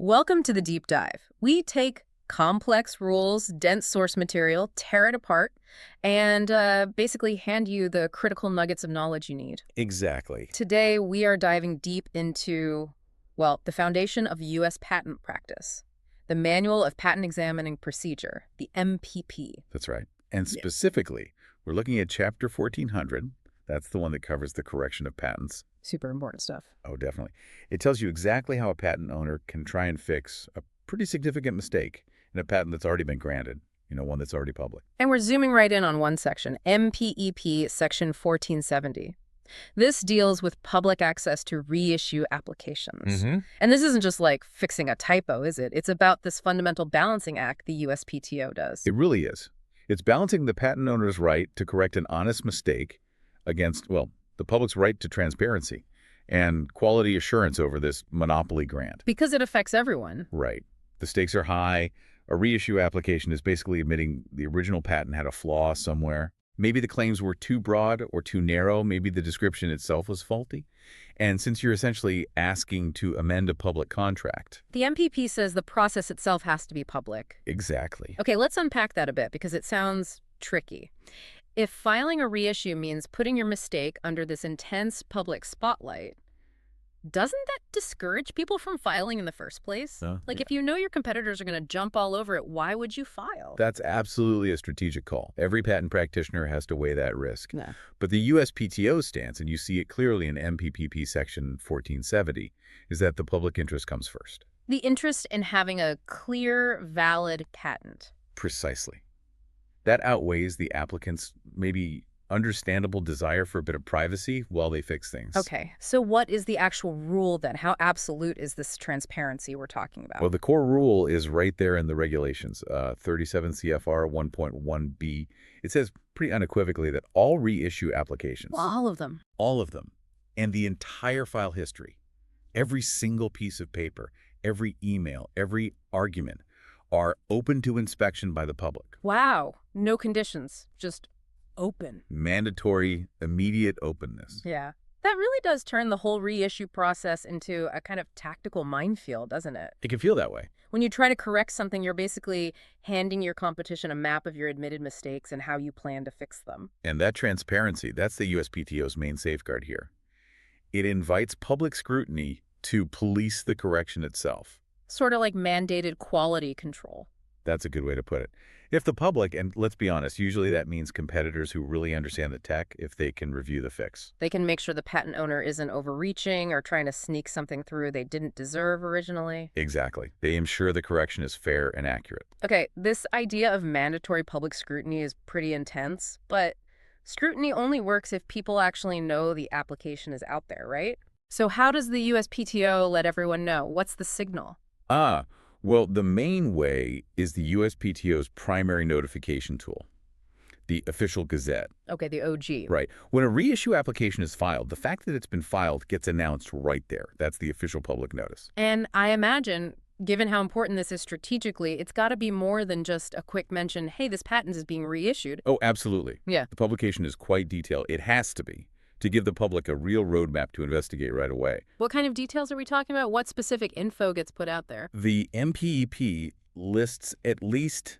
Welcome to the deep dive. We take complex rules, dense source material, tear it apart, and basically hand you the critical nuggets of knowledge you need. Exactly. Today, we are diving deep into, well, the foundation of U.S. patent practice, the Manual of Patent Examining Procedure, the MPP. That's right. And Yeah. specifically, we're looking at Chapter 1400. That's the one that covers the correction of patents. Super important stuff. Oh, definitely. It tells you exactly how a patent owner can try and fix a pretty significant mistake in a patent that's already been granted, one that's already public. And we're zooming right in on one section, MPEP Section 1470. This deals with public access to reissue applications. And this isn't just like fixing a typo, is it? It's about this fundamental balancing act the USPTO does. It really is. It's balancing the patent owner's right to correct an honest mistake against, well, the public's right to transparency and quality assurance over this monopoly grant. Because it affects everyone. Right. The stakes are high. A reissue application is basically admitting the original patent had a flaw somewhere. Maybe the claims were too broad or too narrow. Maybe the description itself was faulty. And since you're essentially asking to amend a public contract. The MPP says the process itself has to be public. Exactly. Okay, let's unpack that a bit because it sounds tricky. If filing a reissue means putting your mistake under this intense public spotlight, doesn't that discourage people from filing in the first place? If you know your competitors are going to jump all over it, why would you file? That's absolutely a strategic call. Every patent practitioner has to weigh that risk. Yeah. But the USPTO stance, and you see it clearly in MPPP Section 1470, is that the public interest comes first. The interest in having a clear, valid patent. Precisely. That outweighs the applicant's maybe understandable desire for a bit of privacy while they fix things. Okay, so what is the actual rule then? How absolute is this transparency we're talking about? Well, the core rule is right there in the regulations, 37 CFR 1.1b. It says pretty unequivocally that all reissue applications, Well, all of them. And the entire file history, every single piece of paper, every email, every argument, are open to inspection by the public. Wow, no conditions, just open. Mandatory, immediate openness. Yeah. That really does turn the whole reissue process into a kind of tactical minefield, doesn't it? It can feel that way. When you try to correct something, you're basically handing your competition a map of your admitted mistakes and how you plan to fix them. And that transparency, that's the USPTO's main safeguard here. It invites public scrutiny to police the correction itself. Sort of like mandated quality control. That's a good way to put it. If the public, and let's be honest, usually that means competitors who really understand the tech, if they can review the fix. They can make sure the patent owner isn't overreaching or trying to sneak something through they didn't deserve originally. Exactly. They ensure the correction is fair and accurate. Okay, this idea of mandatory public scrutiny is pretty intense, but scrutiny only works if people actually know the application is out there, right? So how does the USPTO let everyone know? What's the signal? Well, the main way is the USPTO's primary notification tool, the official gazette. Okay, the OG. Right. When a reissue application is filed, the fact that it's been filed gets announced right there. That's the official public notice. And I imagine, given how important this is strategically, it's got to be more than just a quick mention, hey, this patent is being reissued. Oh, absolutely. Yeah. The publication is quite detailed. It has to be, to give the public a real roadmap to investigate right away. What kind of details are we talking about? What specific info gets put out there? The MPEP lists at least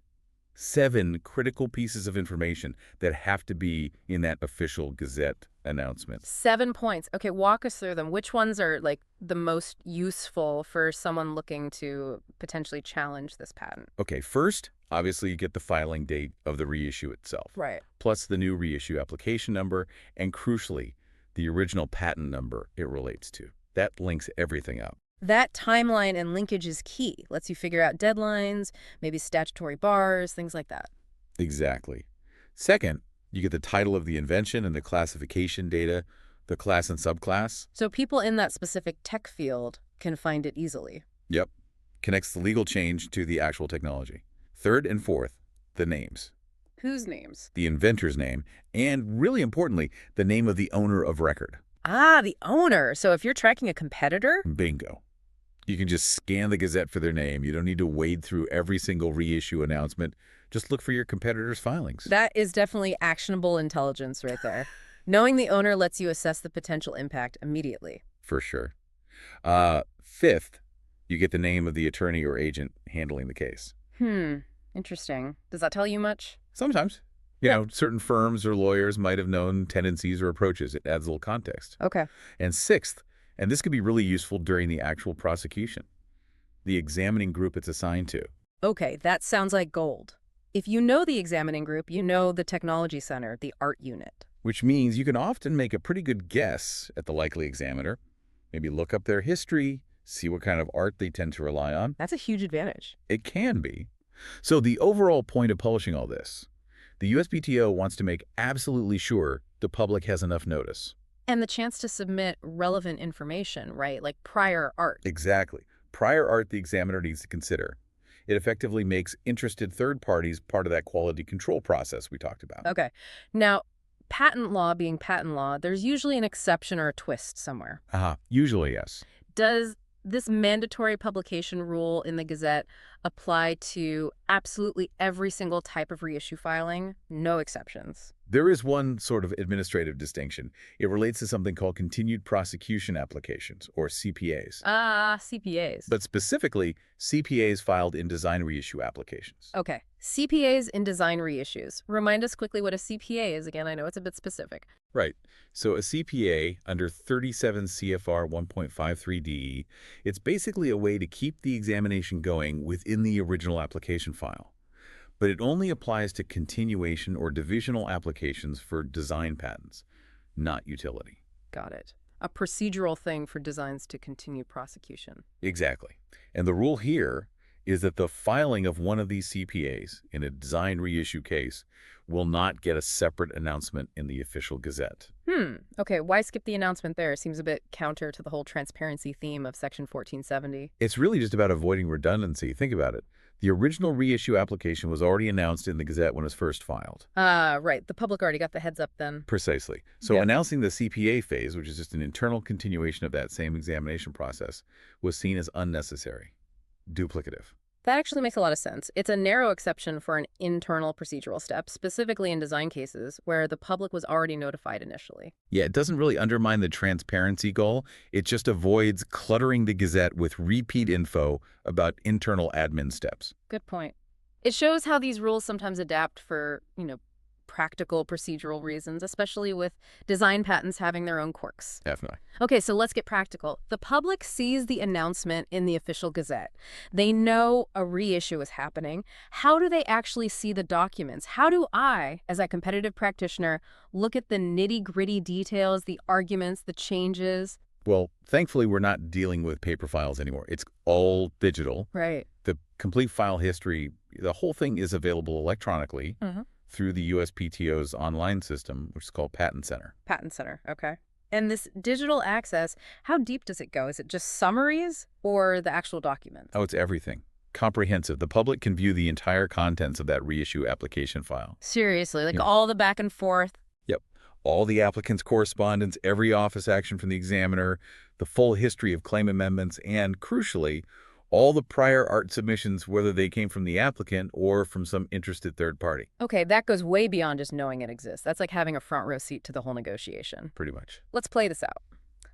7 critical pieces of information that have to be in that official Gazette announcement. 7 points. Okay, walk us through them. Which ones are like the most useful for someone looking to potentially challenge this patent? Okay, first, obviously you get the filing date of the reissue itself. Right. Plus the new reissue application number, and crucially, the original patent number it relates to. That links everything up. That timeline and linkage is key. Lets you figure out deadlines, maybe statutory bars, things like that. Exactly. Second, you get the title of the invention and the classification data, the class and subclass. So people in that specific tech field can find it easily. Yep. Connects the legal change to the actual technology. Third and fourth, the names. Whose names? The inventor's name, and really importantly, the name of the owner of record. Ah, the owner. So if you're tracking a competitor? Bingo. You can just scan the Gazette for their name. You don't need to wade through every single reissue announcement. Just look for your competitor's filings. That is definitely actionable intelligence right there. Knowing the owner lets you assess the potential impact immediately. For sure. Fifth, You get the name of the attorney or agent handling the case. Hmm, interesting. Does that tell you much? Sometimes. Yeah. Certain firms or lawyers might have known tendencies or approaches. It adds a little context. Okay. And sixth, and this could be really useful during the actual prosecution, the examining group it's assigned to. Okay, that sounds like gold. If you know the examining group, you know the technology center, the art unit. Which means you can often make a pretty good guess at the likely examiner. Maybe look up their history, see what kind of art they tend to rely on. That's a huge advantage. It can be. So the overall point of publishing all this, the USPTO wants to make absolutely sure the public has enough notice. And the chance to submit relevant information, right? Like prior art. Exactly. Prior art the examiner needs to consider. It effectively makes interested third parties part of that quality control process we talked about. Okay. Now, patent law being patent law, there's usually an exception or a twist somewhere. Usually, yes. Does this mandatory publication rule in the Gazette apply to absolutely every single type of reissue filing? No exceptions. There is one sort of administrative distinction. It relates to something called continued prosecution applications, or CPAs. CPAs. But specifically, CPAs filed in design reissue applications. Okay. CPAs in design reissues. Remind us quickly what a CPA is again. I know it's a bit specific. Right. So a CPA under 37 CFR 1.53 it's basically a way to keep the examination going within the original application file. But it only applies to continuation or divisional applications for design patents, not utility. Got it. A procedural thing for designs to continue prosecution. Exactly. And the rule here is that the filing of one of these CPAs in a design reissue case will not get a separate announcement in the official Gazette. Okay, why skip the announcement there? Seems a bit counter to the whole transparency theme of Section 1470. It's really just about avoiding redundancy. Think about it. The original reissue application was already announced in the Gazette when it was first filed. Right. The public already got the heads up then. Precisely. So Yep. announcing the CPA phase, which is just an internal continuation of that same examination process, was seen as unnecessary, duplicative. That actually makes a lot of sense. It's a narrow exception for an internal procedural step, specifically in design cases where the public was already notified initially. Yeah, it doesn't really undermine the transparency goal. It just avoids cluttering the Gazette with repeat info about internal admin steps. Good point. It shows how these rules sometimes adapt for, practical procedural reasons, especially with design patents having their own quirks. Definitely. Okay, so let's get practical. The public sees the announcement in the official Gazette. They know a reissue is happening. How do they actually see the documents? How do I, as a competitive practitioner, look at the nitty-gritty details, the arguments, the changes? Well, thankfully, we're not dealing with paper files anymore. It's all digital. Right. The complete file history, the whole thing is available electronically through the USPTO's online system, which is called Patent Center. Patent Center, okay. And this digital access, how deep does it go? Is it just summaries or the actual document? Oh, it's everything. Comprehensive. The public can view the entire contents of that reissue application file. Seriously, like Yeah. all the back and forth? Yep. All the applicant's correspondence, every office action from the examiner, the full history of claim amendments, and, crucially, all the prior art submissions, whether they came from the applicant or from some interested third party. Okay, that goes way beyond just knowing it exists. That's like having a front row seat to the whole negotiation. Pretty much. Let's play this out.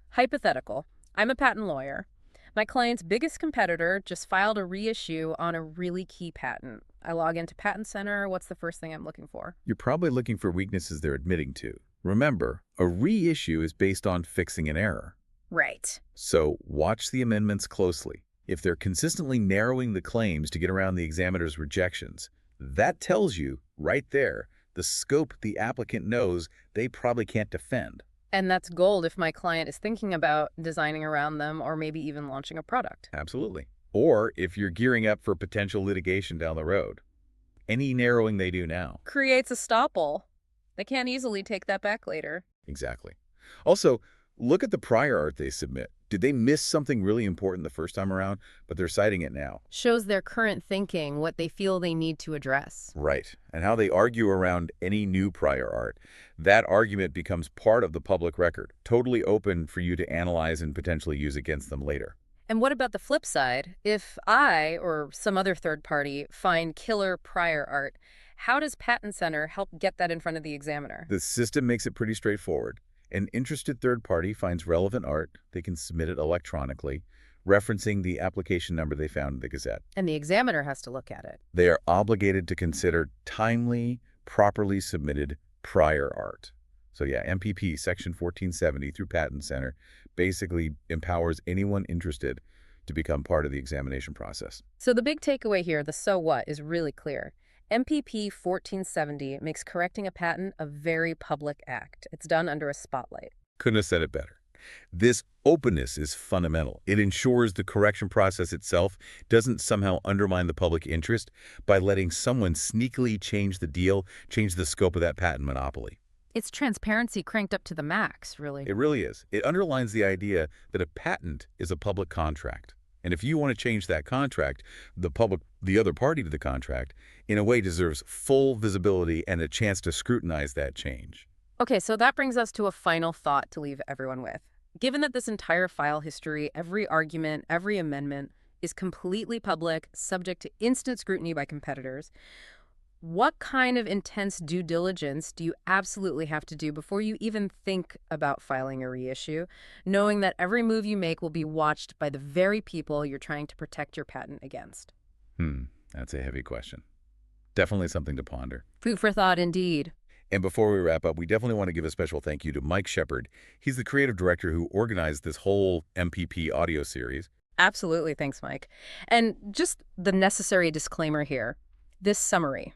Hypothetical. I'm a patent lawyer. My client's biggest competitor just filed a reissue on a really key patent. I log into Patent Center. What's the first thing I'm looking for? You're probably looking for weaknesses they're admitting to. Remember, a reissue is based on fixing an error. Right. So watch the amendments closely. If they're consistently narrowing the claims to get around the examiner's rejections, that tells you, right there, the scope the applicant knows they probably can't defend. And that's gold if my client is thinking about designing around them or maybe even launching a product. Absolutely. Or if you're gearing up for potential litigation down the road. Any narrowing they do now. Creates a stopple. They can't easily take that back later. Exactly. Also, look at the prior art they submit. Did they miss something really important the first time around, but they're citing it now? Shows their current thinking, what they feel they need to address. Right. And how they argue around any new prior art. That argument becomes part of the public record, totally open for you to analyze and potentially use against them later. And what about the flip side? If I or some other third party find killer prior art, how does Patent Center help get that in front of the examiner? The system makes it pretty straightforward. An interested third party finds relevant art, they can submit it electronically, referencing the application number they found in the Gazette. And the examiner has to look at it. They are obligated to consider timely, properly submitted prior art. So yeah, MPP Section 1470 through Patent Center basically empowers anyone interested to become part of the examination process. So the big takeaway here, the so what, is really clear. MPP 1470 makes correcting a patent a very public act. It's done under a spotlight. Couldn't have said it better. This openness is fundamental. It ensures the correction process itself doesn't somehow undermine the public interest by letting someone sneakily change the deal, change the scope of that patent monopoly. It's transparency cranked up to the max, really. It really is. It underlines the idea that a patent is a public contract. And if you want to change that contract, the other party to the contract, in a way deserves full visibility and a chance to scrutinize that change. Okay, so that brings us to a final thought to leave everyone with. Given that this entire file history, every argument, every amendment is completely public, subject to instant scrutiny by competitors, what kind of intense due diligence do you absolutely have to do before you even think about filing a reissue, knowing that every move you make will be watched by the very people you're trying to protect your patent against? That's a heavy question. Definitely something to ponder. Food for thought, indeed. And before we wrap up, we definitely want to give a special thank you to Mike Shepard. He's the creative director who organized this whole MPP audio series. Absolutely. Thanks, Mike. And just the necessary disclaimer here. This summary.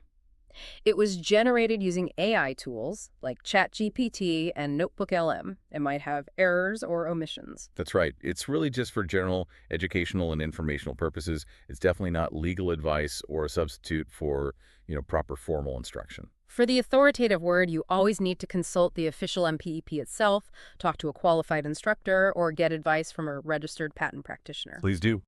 It was generated using AI tools like ChatGPT and NotebookLM. It might have errors or omissions. That's right. It's really just for general educational and informational purposes. It's definitely not legal advice or a substitute for, proper formal instruction. For the authoritative word, you always need to consult the official MPEP itself, talk to a qualified instructor, or get advice from a registered patent practitioner. Please do.